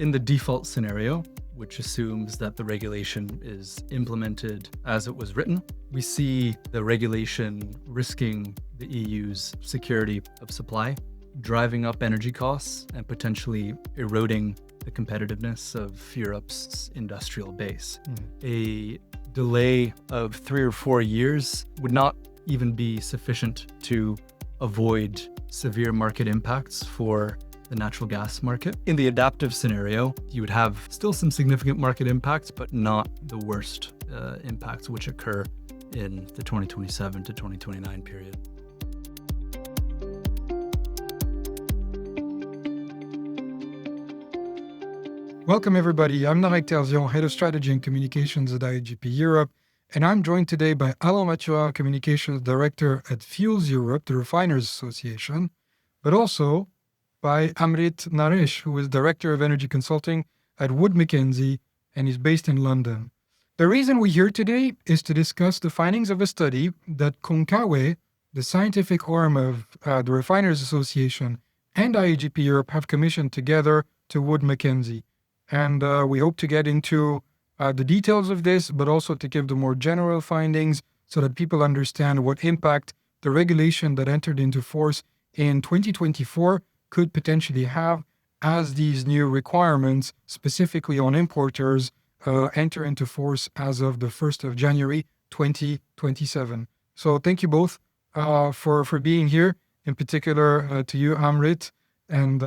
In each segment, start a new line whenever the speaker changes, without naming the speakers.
In the default scenario, which assumes that the regulation is implemented as it was written, we see the regulation risking the EU's security of supply, driving up energy costs and potentially eroding the competitiveness of Europe's industrial base. A delay of 3 or 4 years would not even be sufficient to avoid severe market impacts for the natural gas market. In the adaptive scenario, you would have still some significant market impacts, but not the worst impacts which occur in the 2027 to 2029 period.
Welcome everybody, I'm Amrit Naresh, Head of Strategy and Communications at IOGP Europe, and I'm joined today by Alain Mathieu, Communications Director at Fuels Europe, the Refiners Association, but also by Amrit Naresh, who is Director of Energy Consulting at Wood Mackenzie and is based in London. The reason we're here today is to discuss the findings of a study that CONCAWE, the scientific arm of the Refiners Association, and IOGP Europe have commissioned together to Wood Mackenzie. And we hope to get into the details of this, but also to give the more general findings so that people understand what impact the regulation that entered into force in 2024 could potentially have as these new requirements, specifically on importers, enter into force as of the 1st of January 2027. So thank you both for being here, in particular to you, Amrit. And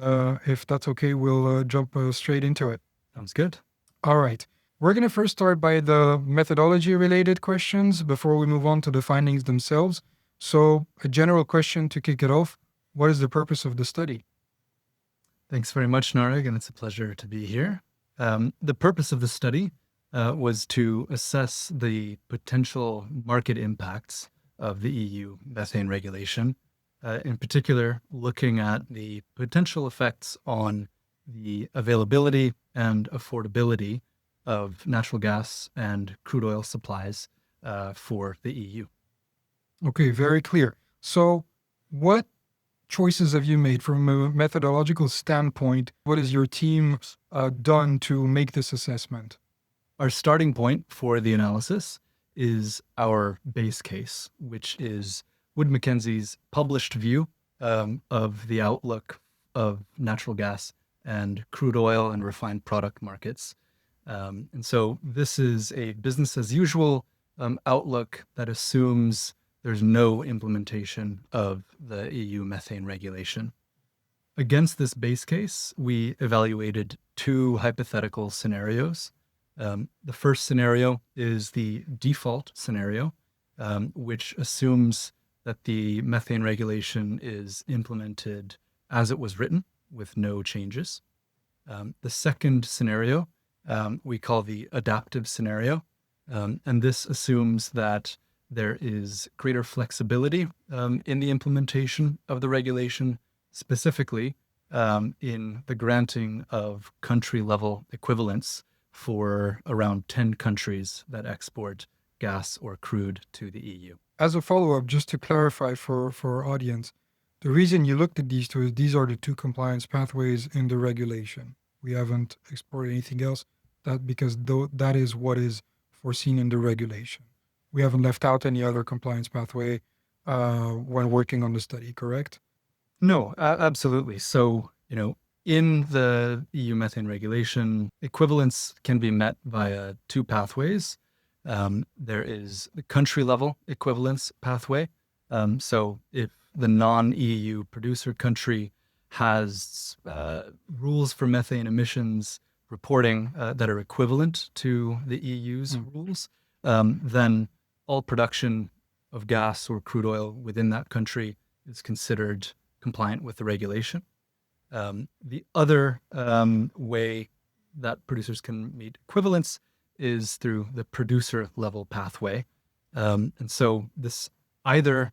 if that's okay, we'll jump straight into it.
Sounds good.
All right. We're going to first start by the methodology-related questions before we move on to the findings themselves. So a general question to kick it off. What is the purpose of the study?
Thanks very much, Nareg, and it's a pleasure to be here. The purpose of the study was to assess the potential market impacts of the EU Methane Regulation, in particular looking at the potential effects on the availability and affordability of natural gas and crude oil supplies for the EU.
Okay, very clear. So what choices have you made from a methodological standpoint? What has your team done to make this assessment?
Our starting point for the analysis is our base case, which is Wood Mackenzie's published view of the outlook of natural gas and crude oil and refined product markets. And so this is a business as usual outlook that assumes there's no implementation of the EU Methane Regulation. Against this base case, we evaluated 2 hypothetical scenarios. The first scenario is the default scenario, which assumes that the methane regulation is implemented as it was written with no changes. The second scenario we call the adaptive scenario, and this assumes that there is greater flexibility in the implementation of the regulation, specifically in the granting of country-level equivalents for around 10 countries that export gas or crude to the EU.
As a follow-up, just to clarify for our audience, the reason you looked at these 2 is these are the 2 compliance pathways in the regulation. We haven't explored anything else because that is what is foreseen in the regulation. We haven't left out any other compliance pathway when working on the study, correct?
No, absolutely. So, in the EU Methane Regulation, equivalence can be met via 2 pathways. There is the country-level equivalence pathway. So if the non-EU producer country has rules for methane emissions reporting that are equivalent to the EU's rules, then all production of gas or crude oil within that country is considered compliant with the regulation. The other way that producers can meet equivalence is through the producer level pathway. And so this either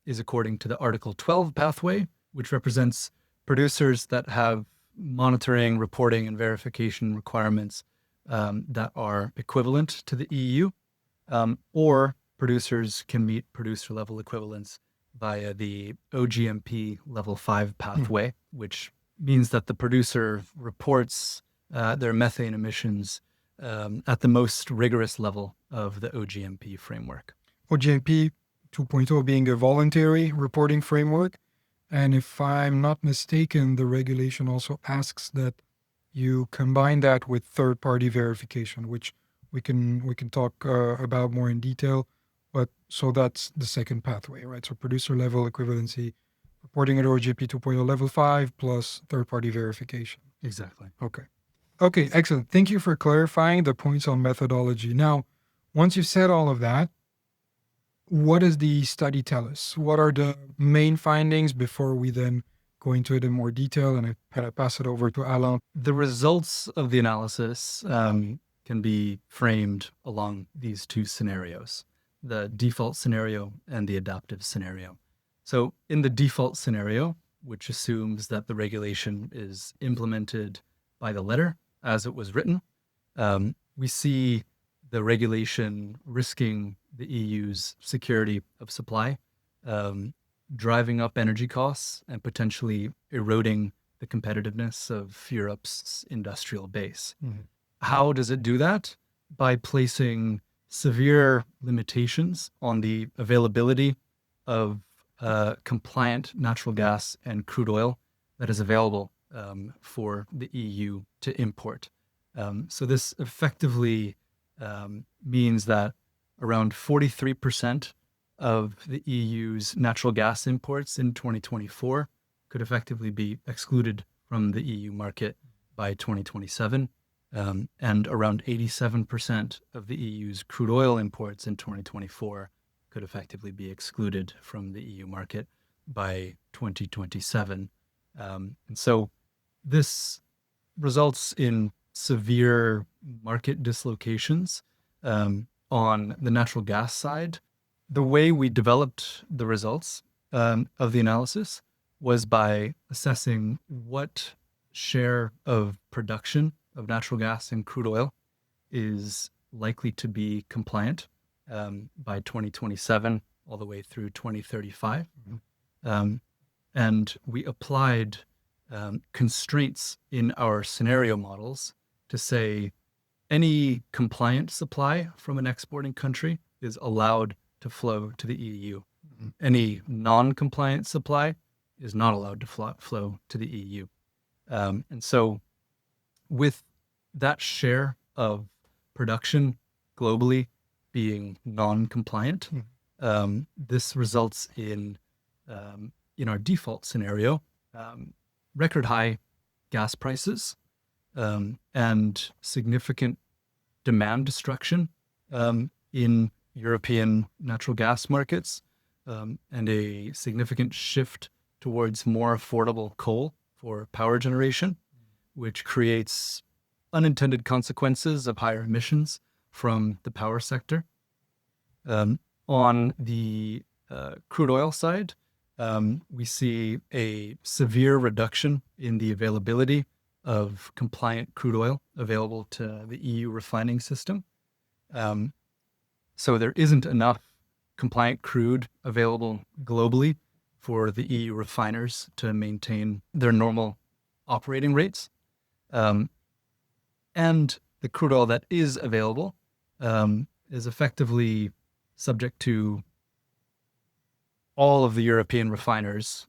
is according to the Article 12 pathway, which represents producers that have monitoring, reporting, and verification requirements that are equivalent to the EU, or producers can meet producer level equivalence via the OGMP level 5 pathway, which means that the producer reports their methane emissions at the most rigorous level of the OGMP framework.
OGMP 2.0 being a voluntary reporting framework. And if I'm not mistaken, the regulation also asks that you combine that with third-party verification, which we can talk about more in detail. But so that's the second pathway, right? So producer level equivalency, reporting at OGP 2.0 level 5 plus third-party verification.
Exactly.
Okay. Okay, excellent. Thank you for clarifying the points on methodology. Now, once you've said all of that, what does the study tell us? What are the main findings before we then go into it in more detail? And I pass it over to Alain.
The results of the analysis can be framed along these two scenarios, the default scenario and the adaptive scenario. So in the default scenario, which assumes that the regulation is implemented by the letter as it was written, we see the regulation risking the EU's security of supply, driving up energy costs and potentially eroding the competitiveness of Europe's industrial base.
Mm-hmm.
How does it do that? By placing severe limitations on the availability of compliant natural gas and crude oil that is available for the EU to import. So this effectively means that around 43% of the EU's natural gas imports in 2024 could effectively be excluded from the EU market by 2027. And around 87% of the EU's crude oil imports in 2024 could effectively be excluded from the EU market by 2027. And so this results in severe market dislocations on the natural gas side. The way we developed the results of the analysis was by assessing what share of production of natural gas and crude oil is likely to be compliant by 2027 all the way through 2035. And we applied constraints in our scenario models to say any compliant supply from an exporting country is allowed to flow to the EU. Any non-compliant supply is not allowed to flow to the EU. And so with that share of production globally being non-compliant, this results in our default scenario, record high gas prices and significant demand destruction in European natural gas markets, and a significant shift towards more affordable coal for power generation, which creates unintended consequences of higher emissions from the power sector. On the crude oil side, we see a severe reduction in the availability of compliant crude oil available to the EU refining system. So there isn't enough compliant crude available globally for the EU refiners to maintain their normal operating rates. And the crude oil that is available is effectively subject to all of the European refiners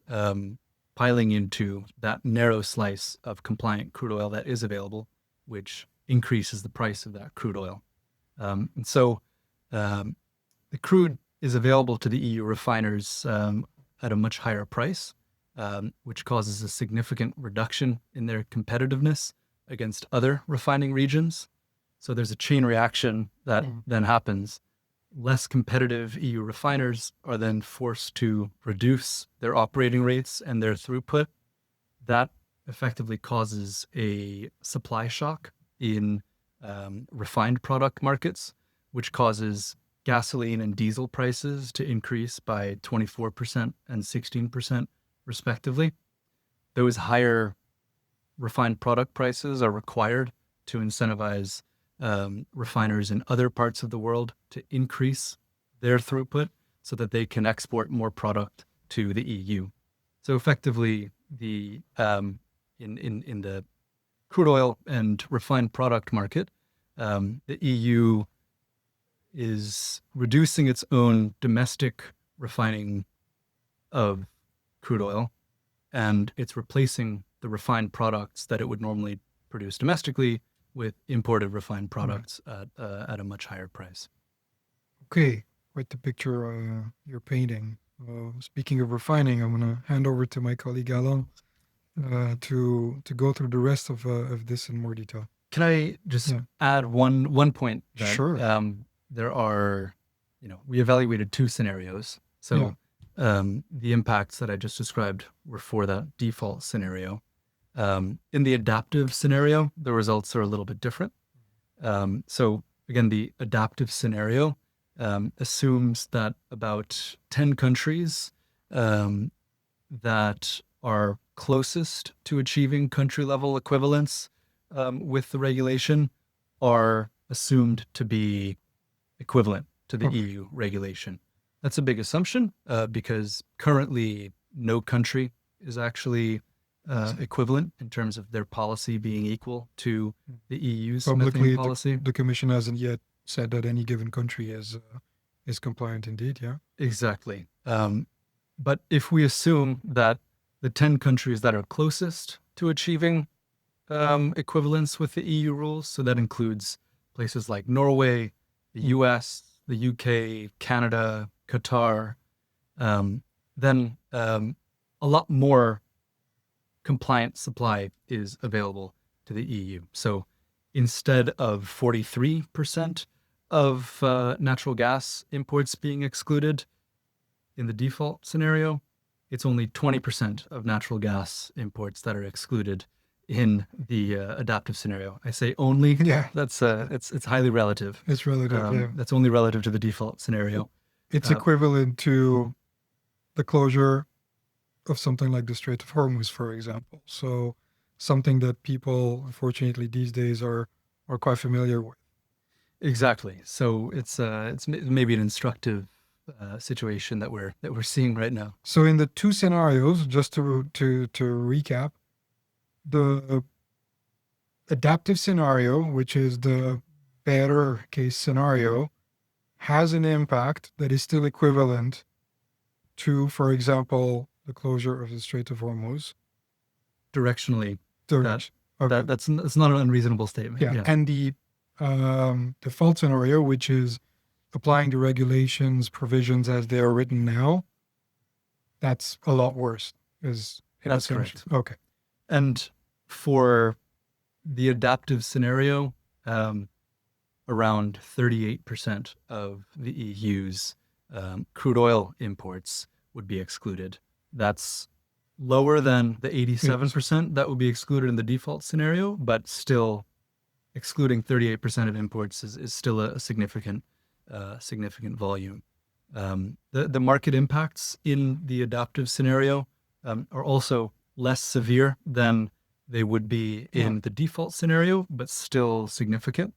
piling into that narrow slice of compliant crude oil that is available, which increases the price of that crude oil. And so the crude is available to the EU refiners at a much higher price, which causes a significant reduction in their competitiveness against other refining regions. So there's a chain reaction that then happens. Less competitive EU refiners are then forced to reduce their operating rates and their throughput. That effectively causes a supply shock in refined product markets, which causes gasoline and diesel prices to increase by 24% and 16% respectively. Those higher refined product prices are required to incentivize refiners in other parts of the world to increase their throughput so that they can export more product to the EU. So effectively, the in the crude oil and refined product market, the EU is reducing its own domestic refining of crude oil, and it's replacing the refined products that it would normally produce domestically with imported refined products at a much higher price.
Okay, quite the picture you're painting. Speaking of refining, I'm going to hand over to my colleague Alain to go through the rest of this in more detail.
Can I just add one point? That,
Sure.
There are, we evaluated two scenarios. So the impacts that I just described were for that default scenario. In the adaptive scenario, the results are a little bit different. So again, the adaptive scenario assumes that about 10 countries that are closest to achieving country level equivalence with the regulation are assumed to be equivalent to the EU regulation. That's a big assumption because currently no country is actually equivalent in terms of their policy being equal to the EU's methane policy.
The Commission hasn't yet said that any given country is compliant indeed, yeah?
Exactly. But if we assume that the 10 countries that are closest to achieving equivalence with the EU rules, so that includes places like Norway, the US, the UK, Canada, Qatar, then a lot more compliant supply is available to the EU. So instead of 43% of natural gas imports being excluded in the default scenario, it's only 20% of natural gas imports that are excluded in the adaptive scenario. I say only.
Yeah.
That's it's highly relative.
It's relative. Yeah.
That's only relative to the default scenario.
It's equivalent to the closure of something like the Strait of Hormuz, for example. So something that people, unfortunately, these days are quite familiar with.
Exactly. So it's maybe an instructive situation that we're seeing right now.
So in the two scenarios, just to recap, the adaptive scenario, which is the better case scenario, has an impact that is still equivalent to, for example, the closure of the Strait of Hormuz.
Directionally,
Okay.
that's not an unreasonable statement.
Yeah. And the default scenario, which is applying the regulations, provisions as they are written now, that's a lot worse.
That's correct.
Okay.
And for the adaptive scenario, around 38% of the EU's crude oil imports would be excluded. That's lower than the 87% that would be excluded in the default scenario, but still excluding 38% of imports is still a significant volume. The market impacts in the adaptive scenario are also less severe than they would be in the default scenario, but still significant.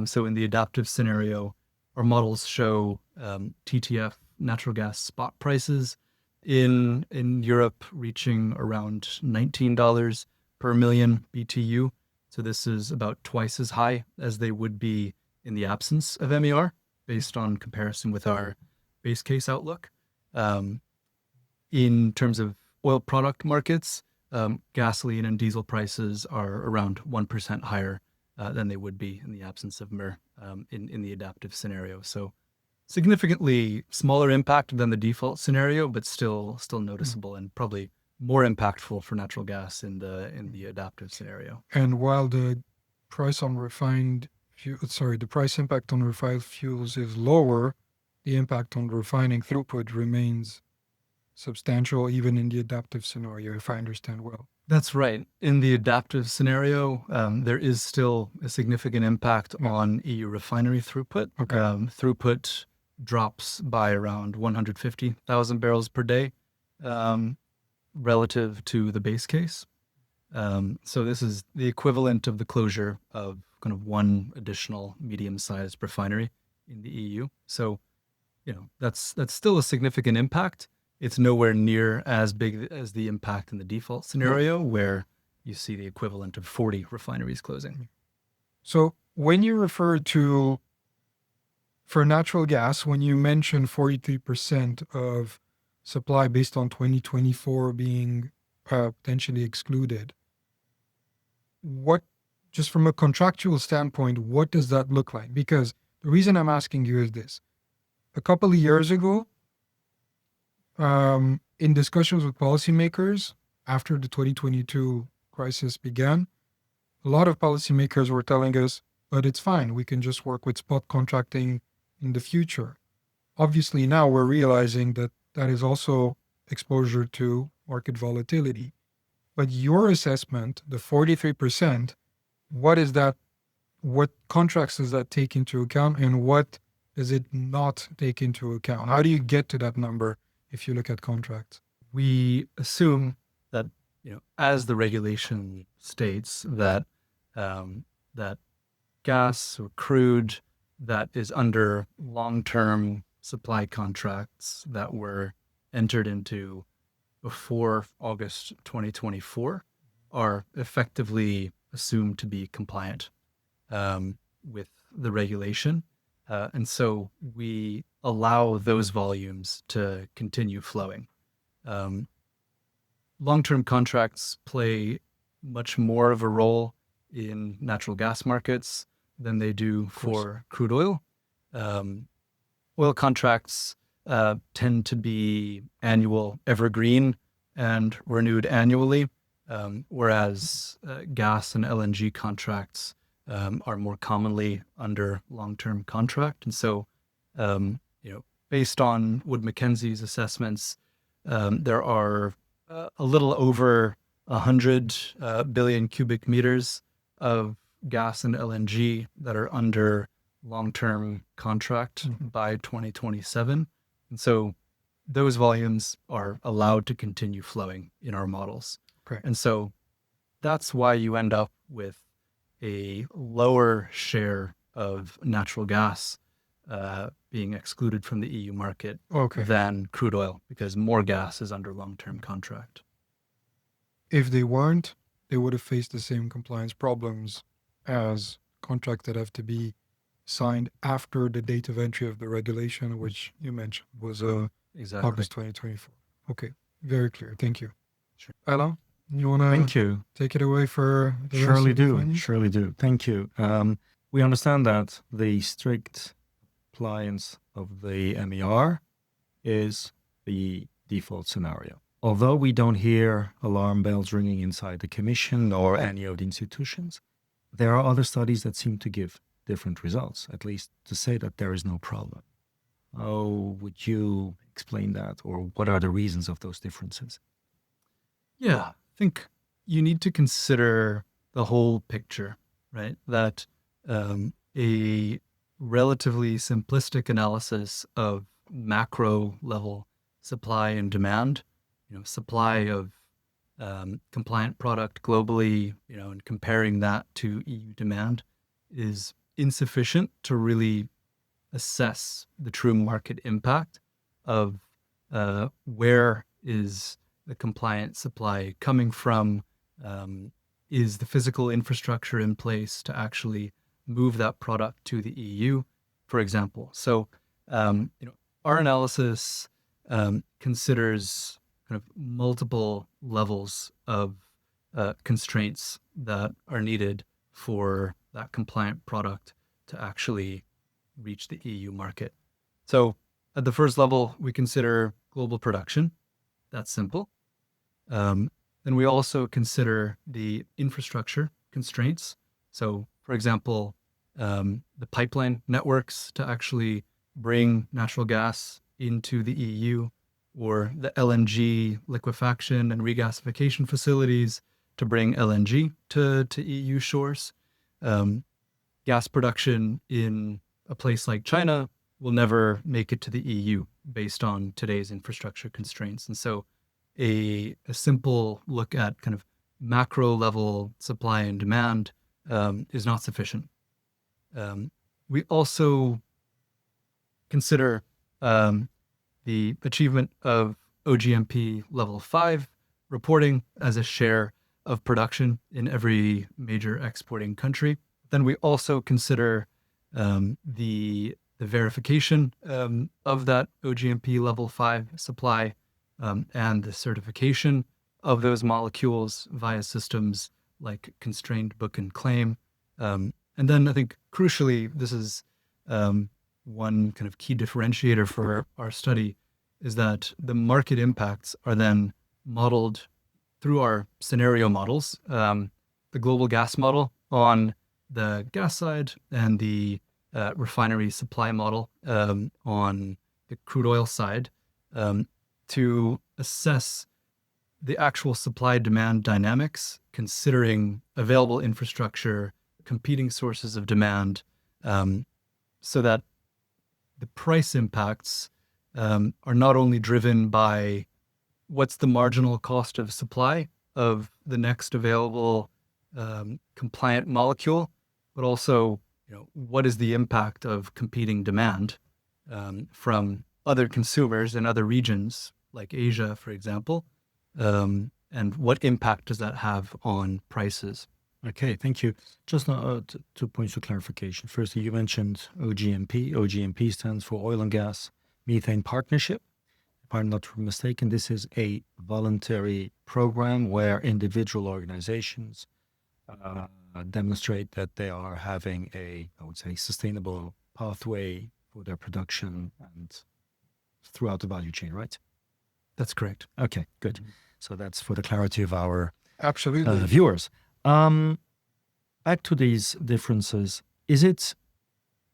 So in the adaptive scenario, our models show TTF natural gas spot prices in Europe reaching around $19 per million BTU. So this is about twice as high as they would be in the absence of MER, based on comparison with our base case outlook. In terms of oil product markets, gasoline and diesel prices are around 1% higher than they would be in the absence of MER in the adaptive scenario. So significantly smaller impact than the default scenario, but still noticeable and probably more impactful for natural gas in the adaptive scenario.
And while the price impact on refined fuels is lower, the impact on refining throughput remains substantial even in the adaptive scenario, if I understand well.
That's right. In the adaptive scenario, there is still a significant impact on EU refinery throughput.
Okay.
Throughput drops by around 150,000 barrels per day relative to the base case. So this is the equivalent of the closure of kind of one additional medium-sized refinery in the EU. So, that's still a significant impact. It's nowhere near as big as the impact in the default scenario, where you see the equivalent of 40 refineries closing.
So when you refer to, for natural gas, when you mention 43% of supply based on 2024 being potentially excluded, what, just from a contractual standpoint, what does that look like? Because the reason I'm asking you is this. A couple of years ago, in discussions with policymakers after the 2022 crisis began, a lot of policymakers were telling us, but it's fine, we can just work with spot contracting in the future. Obviously, now we're realizing that that is also exposure to market volatility. But your assessment, the 43%, what is that? What contracts does that take into account, and what does it not take into account? How do you get to that number if you look at contracts?
We assume that, as the regulation states, that that gas or crude that is under long-term supply contracts that were entered into before August 2024 are effectively assumed to be compliant with the regulation. And so we allow those volumes to continue flowing. Long-term contracts play much more of a role in natural gas markets than they do for crude oil. Oil contracts tend to be annual, evergreen, and renewed annually, whereas gas and LNG contracts are more commonly under long-term contract. And so, based on Wood Mackenzie's assessments, there are a little over 100 billion cubic meters of gas and LNG that are under long-term contract by 2027. And so those volumes are allowed to continue flowing in our models.
Okay.
And so that's why you end up with a lower share of natural gas being excluded from the EU market than crude oil, because more gas is under long-term contract.
If they weren't, they would have faced the same compliance problems as contracts that have to be signed after the date of entry of the regulation, which you mentioned was
Exactly.
August 2024. Okay, very clear. Thank you.
Sure.
Alain, you want to
Thank you.
take it away for the
Surely
rest of the
do.
findings?
Surely do. Thank you. We understand that the strict compliance of the MER is the default scenario. Although we don't hear alarm bells ringing inside the Commission or any of the institutions, there are other studies that seem to give different results, at least to say that there is no problem. How would you explain that, or what are the reasons of those differences?
Yeah, I think you need to consider the whole picture, right? That a relatively simplistic analysis of macro level supply and demand, supply of compliant product globally, and comparing that to EU demand is insufficient to really assess the true market impact of where is the compliant supply coming from, is the physical infrastructure in place to actually move that product to the EU, for example. So, our analysis considers kind of multiple levels of constraints that are needed for that compliant product to actually reach the EU market. So at the first level, we consider global production. That's simple. Then we also consider the infrastructure constraints. So, for example, the pipeline networks to actually bring natural gas into the EU, or the LNG liquefaction and regasification facilities to bring LNG to EU shores. Gas production in a place like China will never make it to the EU based on today's infrastructure constraints. And so a simple look at kind of macro level supply and demand is not sufficient. We also consider the achievement of OGMP level 5 reporting as a share of production in every major exporting country. Then we also consider the verification of that OGMP level 5 supply and the certification of those molecules via systems like constrained book and claim. And then I think crucially, this is one kind of key differentiator for our study, is that the market impacts are then modeled through our scenario models, the global gas model on the gas side and the refinery supply model on the crude oil side, to assess the actual supply-demand dynamics, considering available infrastructure, competing sources of demand, so that the price impacts are not only driven by what's the marginal cost of supply of the next available compliant molecule, but also, what is the impact of competing demand from other consumers in other regions, like Asia, for example, and what impact does that have on prices?
Okay, thank you. Just 2 points of clarification. Firstly, you mentioned OGMP. OGMP stands for Oil and Gas Methane Partnership. If I'm not mistaken, this is a voluntary program where individual organizations demonstrate that they are having I would say, sustainable pathway for their production and throughout the value chain, right?
That's correct.
Okay, good. So that's for the clarity of our
Absolutely.
viewers. Back to these differences, is it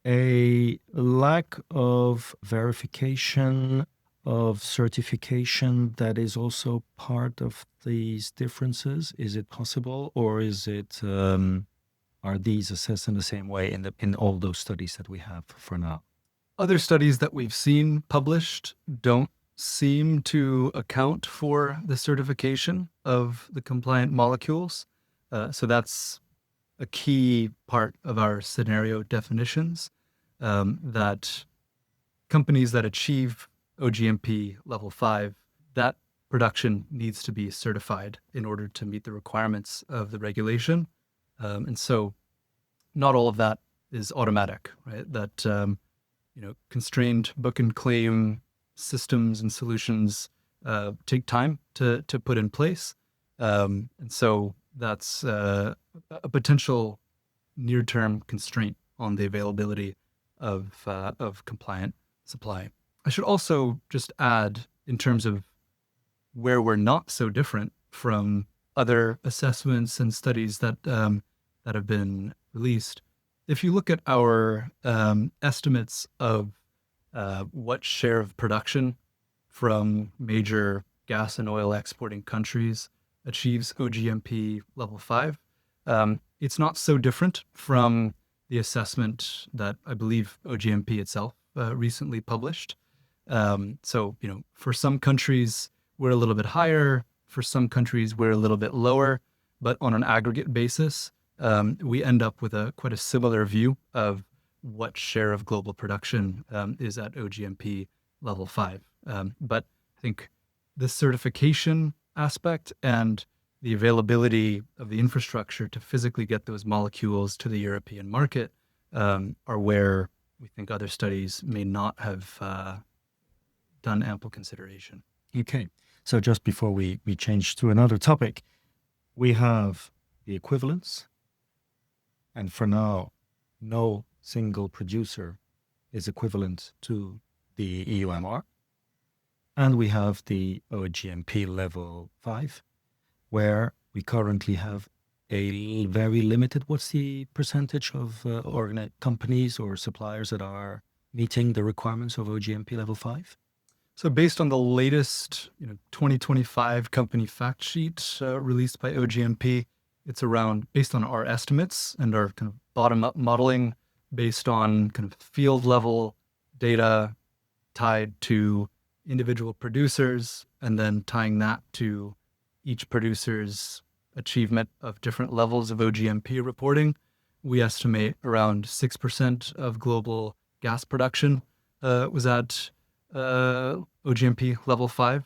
a lack of verification, of certification that is also part of these differences? Is it possible, or is it are these assessed in the same way in all those studies that we have for now?
Other studies that we've seen published don't seem to account for the certification of the compliant molecules. So that's a key part of our scenario definitions, that companies that achieve OGMP level 5, that production needs to be certified in order to meet the requirements of the regulation. And so not all of that is automatic, right? That, constrained book and claim systems and solutions take time to put in place. And so that's a potential near-term constraint on the availability of compliant supply. I should also just add, in terms of where we're not so different from other assessments and studies that have been released, if you look at our estimates of what share of production from major gas and oil exporting countries achieves OGMP level 5, it's not so different from the assessment that I believe OGMP itself recently published. So, for some countries, we're a little bit higher. For some countries, we're a little bit lower. But on an aggregate basis, we end up with quite a similar view of what share of global production is at OGMP level 5. But I think the certification aspect and the availability of the infrastructure to physically get those molecules to the European market are where we think other studies may not have done ample consideration.
Okay, so just before we change to another topic, we have the equivalence, and for now, no single producer is equivalent to the EUMR. And we have the OGMP level 5, where we currently have a very limited, what's the percentage of companies or suppliers that are meeting the requirements of OGMP level 5?
So based on the latest 2025 company fact sheet released by OGMP, it's around, based on our estimates and our kind of bottom-up modeling based on kind of field level data tied to individual producers and then tying that to each producer's achievement of different levels of OGMP reporting, we estimate around 6% of global gas production was at OGMP level 5,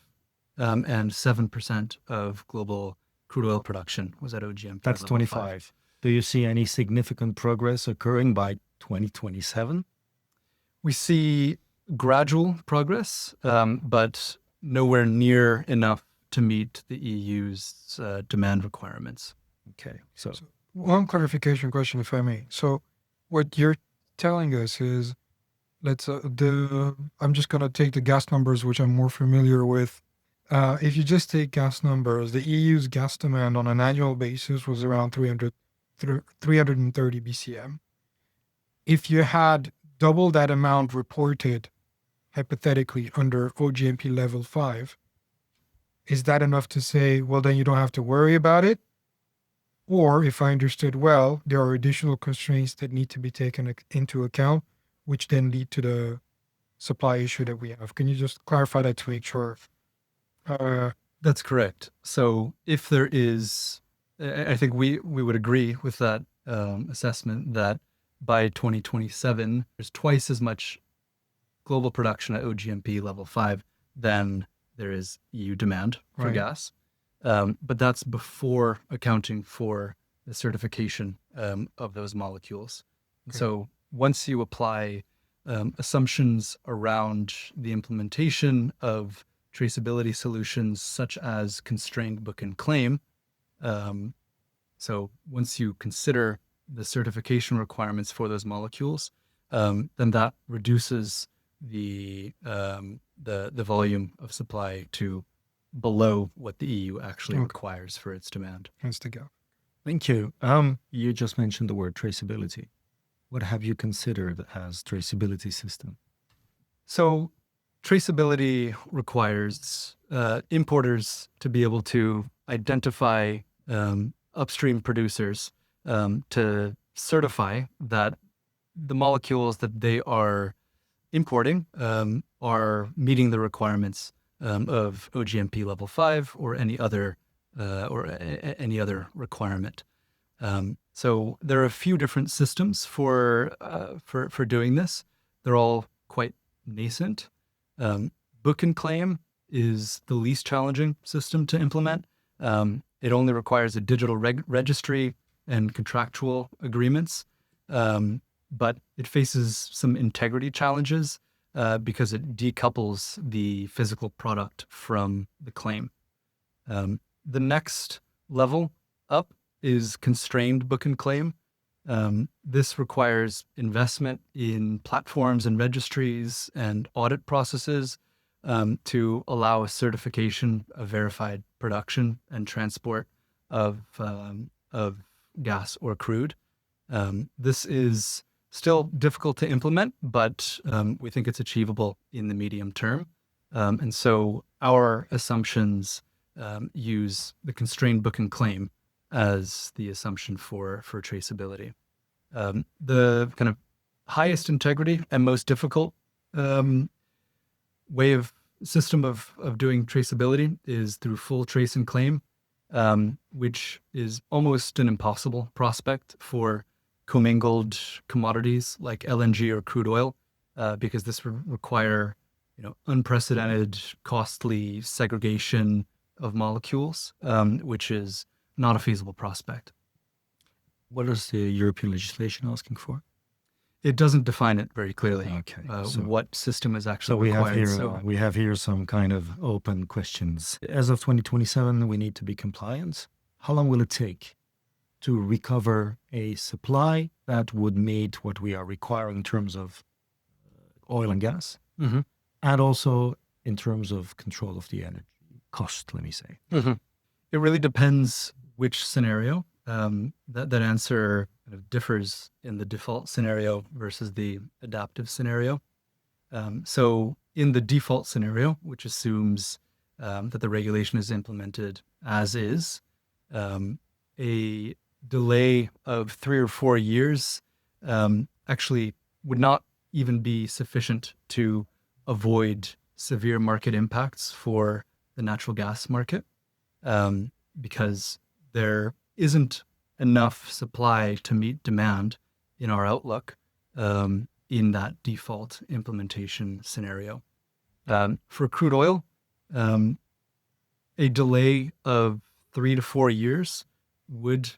and 7% of global crude oil production was at OGMP
That's
level
25. Do you see any significant progress occurring by 2027?
We see gradual progress, but nowhere near enough to meet the EU's demand requirements.
Okay. So
So one clarification question, if I may. So what you're telling us is, I'm just gonna take the gas numbers, which I'm more familiar with. If you just take gas numbers, the EU's gas demand on an annual basis was around 330 BCM. If you had double that amount reported hypothetically under OGMP level 5, is that enough to say, well, then you don't have to worry about it? Or, if I understood well, there are additional constraints that need to be taken into account, which then lead to the supply issue that we have. Can you just clarify that to make sure?
That's correct. So if there is, I think we would agree with that assessment that by 2027, there's twice as much global production at OGMP level 5 than there is EU demand for
Right.
gas. But that's before accounting for the certification of those molecules.
Okay.
So once you apply assumptions around the implementation of traceability solutions such as constrained book and claim, so once you consider the certification requirements for those molecules, then that reduces the volume of supply to below what the EU actually
Okay.
requires for its demand.
Hence the gap.
thank you. You just mentioned the word traceability. What have you considered as traceability system?
So traceability requires importers to be able to identify upstream producers to certify that the molecules that they are importing are meeting the requirements of OGMP level 5 or any other requirement. So there are a few different systems for doing this. They're all quite nascent. Book and claim is the least challenging system to implement. It only requires a digital registry and contractual agreements, but it faces some integrity challenges because it decouples the physical product from the claim. The next level up is constrained book and claim. This requires investment in platforms and registries and audit processes to allow a certification of verified production and transport of gas or crude. This is still difficult to implement, but we think it's achievable in the medium term. And so our assumptions use the constrained book and claim as the assumption for traceability. The kind of highest integrity and most difficult system of doing traceability is through full trace and claim, which is almost an impossible prospect for commingled commodities like LNG or crude oil, because this would require unprecedented, costly segregation of molecules, which is not a feasible prospect.
What is the European legislation asking for?
It doesn't define it very clearly.
Okay. So
what system is
So
actually
we have
required.
here we have here some kind of open questions. As of 2027, we need to be compliant. How long will it take to recover a supply that would meet what we are requiring in terms of oil and gas,
Mhm.
and also in terms of control of the energy cost? Let me say.
It really depends which scenario. That answer kind of differs in the default scenario versus the adaptive scenario. So in the default scenario, which assumes that the regulation is implemented as is, a delay of 3 or 4 years actually would not even be sufficient to avoid severe market impacts for the natural gas market, because there isn't enough supply to meet demand in our outlook in that default implementation scenario. For crude oil, a delay of 3 to 4 years would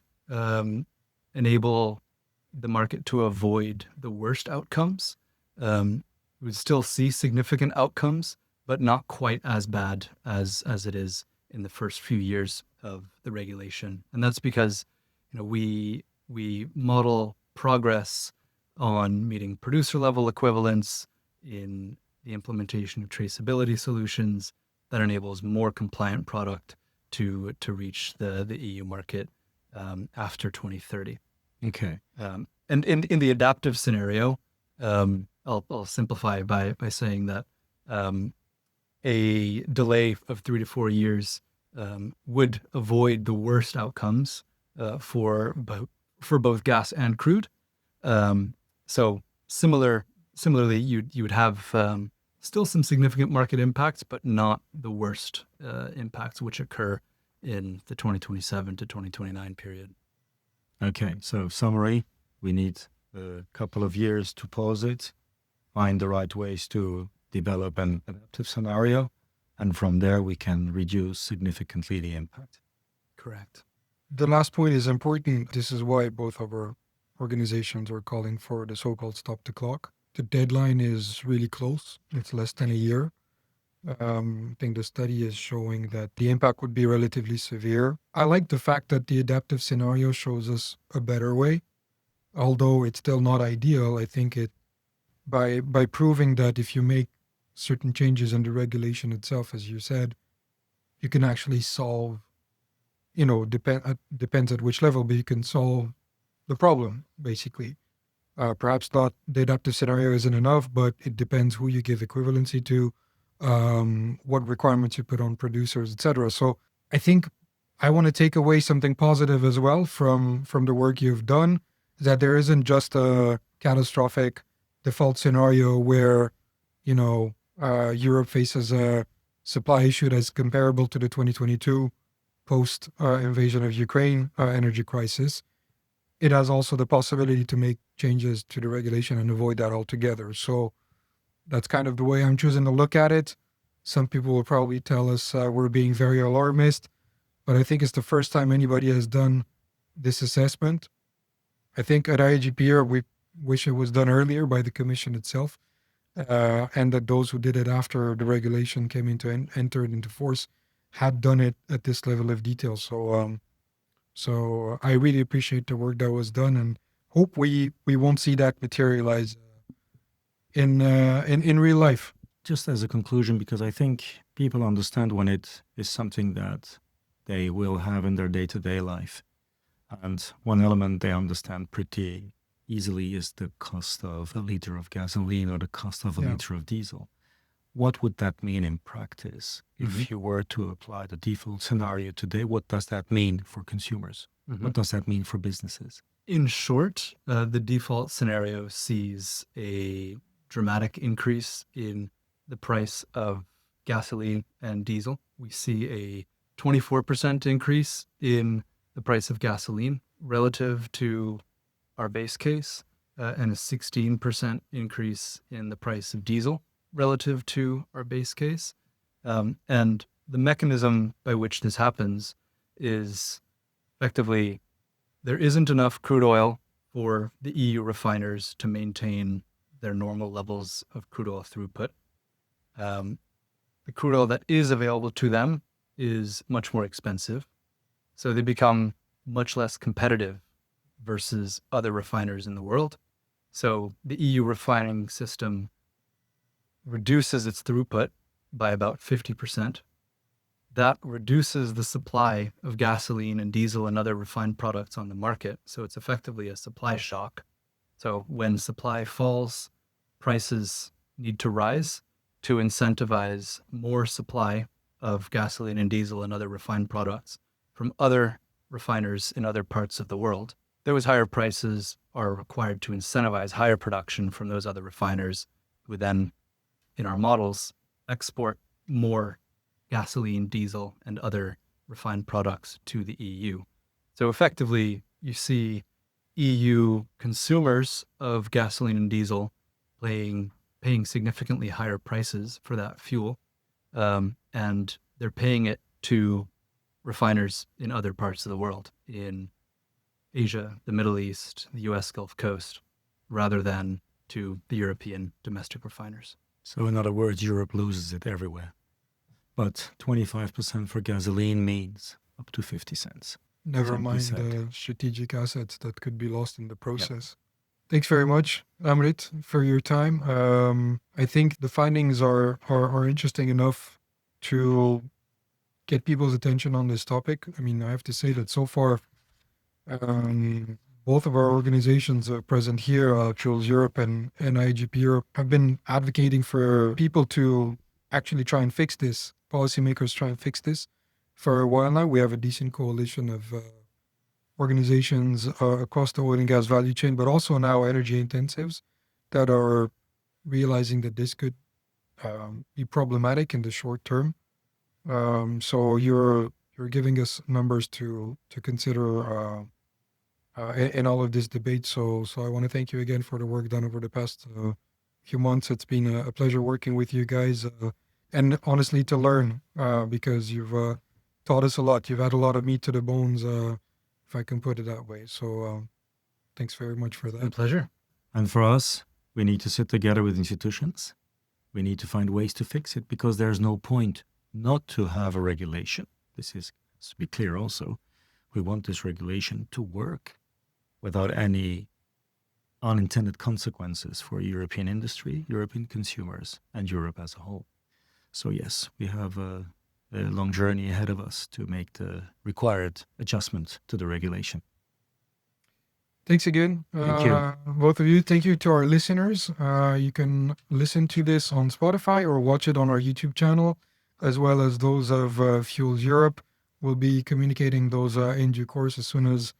enable the market to avoid the worst outcomes. We would still see significant outcomes, but not quite as bad as it is in the first few years of the regulation. And that's because, we model progress on meeting producer level equivalence in the implementation of traceability solutions that enables more compliant product to reach the EU market after 2030.
Okay.
And in the adaptive scenario, I'll simplify by saying that a delay of 3 to 4 years would avoid the worst outcomes for both gas and crude. So similarly, you would have still some significant market impacts, but not the worst impacts which occur in the 2027 to 2029 period.
Okay. So summary, we need a couple of years to pause it, find the right ways to develop an adaptive scenario, and from there we can reduce significantly the impact.
Correct.
The last point is important. This is why both of our organizations are calling for the so-called stop the clock. The deadline is really close. It's less than a year. I think the study is showing that the impact would be relatively severe. I like the fact that the adaptive scenario shows us a better way. Although it's still not ideal, I think it by proving that if you make certain changes in the regulation itself, as you said, you can actually solve, depends at which level, but you can solve the problem, basically. Perhaps not the adaptive scenario isn't enough, but it depends who you give equivalency to, what requirements you put on producers, etc. So I think I want to take away something positive as well from the work you've done, that there isn't just a catastrophic default scenario where, Europe faces a supply issue that's comparable to the 2022 post invasion of Ukraine energy crisis. It has also the possibility to make changes to the regulation and avoid that altogether. So that's kind of the way I'm choosing to look at it. Some people will probably tell us we're being very alarmist, but I think it's the first time anybody has done this assessment. I think at IOGP, we wish it was done earlier by the Commission itself, and that those who did it after the regulation came entered into force had done it at this level of detail. So I really appreciate the work that was done, and hope we won't see that materialize in real life.
Just as a conclusion, because I think people understand when it is something that they will have in their day-to-day life. And one element they understand pretty easily is the cost of a liter of gasoline or the cost of a liter of diesel. What would that mean in practice? If you were to apply the default scenario today, what does that mean for consumers? What does that mean for businesses?
In short, the default scenario sees a dramatic increase in the price of gasoline and diesel. We see a 24% increase in the price of gasoline relative to our base case, and a 16% increase in the price of diesel relative to our base case. And the mechanism by which this happens is effectively there isn't enough crude oil for the EU refiners to maintain their normal levels of crude oil throughput. The crude oil that is available to them is much more expensive. So they become much less competitive versus other refiners in the world. So the EU refining system reduces its throughput by about 50%. That reduces the supply of gasoline and diesel and other refined products on the market. So it's effectively a supply shock. So when supply falls, prices need to rise to incentivize more supply of gasoline and diesel and other refined products from other refiners in other parts of the world. Those higher prices are required to incentivize higher production from those other refiners, who then, in our models, export more gasoline, diesel, and other refined products to the EU. So effectively, you see EU consumers of gasoline and diesel paying significantly higher prices for that fuel, and they're paying it to refiners in other parts of the world, in Asia, the Middle East, the US Gulf Coast, rather than to the European domestic refiners.
So in other words, Europe loses it everywhere. But 25% for gasoline means up to 50 cents.
Never
Simply
mind
said.
the strategic assets that could be lost in the process. Thanks very much, Amrit, for your time. I think the findings are interesting enough to get people's attention on this topic. I mean, I have to say that so far, both of our organizations present here, Fuels Europe and IOGP Europe, have been advocating for people to actually try and fix this, policymakers try and fix this. For a while now, we have a decent coalition of organizations across the oil and gas value chain, but also now energy intensives that are realizing that this could be problematic in the short term. So you're giving us numbers to consider in all of this debate. So I want to thank you again for the work done over the past few months. It's been a pleasure working with you guys, and honestly to learn because you've taught us a lot. You've had a lot of meat to the bones, if I can put it that way. So thanks very much for
A
that.
pleasure.
And for us, we need to sit together with institutions. We need to find ways to fix it because there's no point not to have a regulation. This is to be clear also. We want this regulation to work without any unintended consequences for European industry, European consumers, and Europe as a whole. So yes, we have a long journey ahead of us to make the required adjustment to the regulation.
Thanks again,
Thank you.
both of you. Thank you to our listeners. You can listen to this on Spotify or watch it on our YouTube channel, as well as those of Fuels Europe. We'll be communicating those in due course as soon as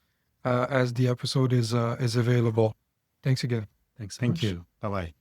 the episode is available. Thanks again.
Thanks so
Thank
much.
you. Bye-bye.